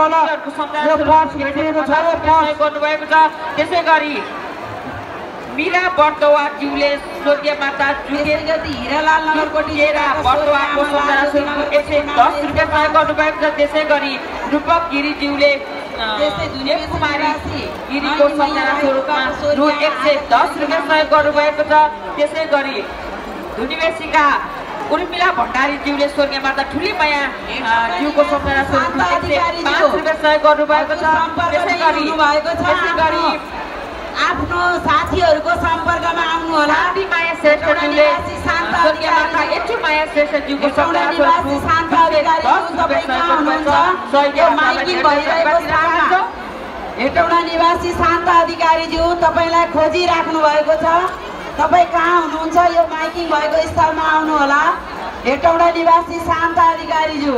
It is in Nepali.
होला यो पर्स भेटिएको छ यो पर्स गर्नुभएको छ। त्यसै गरी मीरा बर्तवाज्यूले स्वर्गीय माता गति हिरालाल नगरकोटी बर्तवाको सम्झना स्वरूप 110 रुपियाँ सहयोग गर्नुभएको छ। त्यसै गरी रूपक गिरीज्यूले कुमारी गिरीको सम्झना स्वरूपमा रु 110 रुपियाँ सहयोग गर्नुभएको छ। त्यसै गरी धुनीवेशीका उर्मिला भण्डारीज्यूले स्वर्गीय माता ठुली माया ज्यूको सम्झना स्वरूपमा 105 रुपियाँ सहयोग गर्नुभएको छ। त्यसै गरी आफ्नो साथीहरूको सम्पर्कमा आउनु होला। माया श्रेष्ठज्यूले स्वर्गीय माता एचु माया श्रेष्ठज्यूको सम्झना स्वरूप हेटौडा निवासी शान्त अधिकारीज्यू तपाईलाई खोजिराख्नु भएको छ। तपाईँ कहाँ हुनुहुन्छ? यो माइकिङ भएको स्थलमा आउनु होला। हेटौडा निवासी शान्त अधिकारीज्यू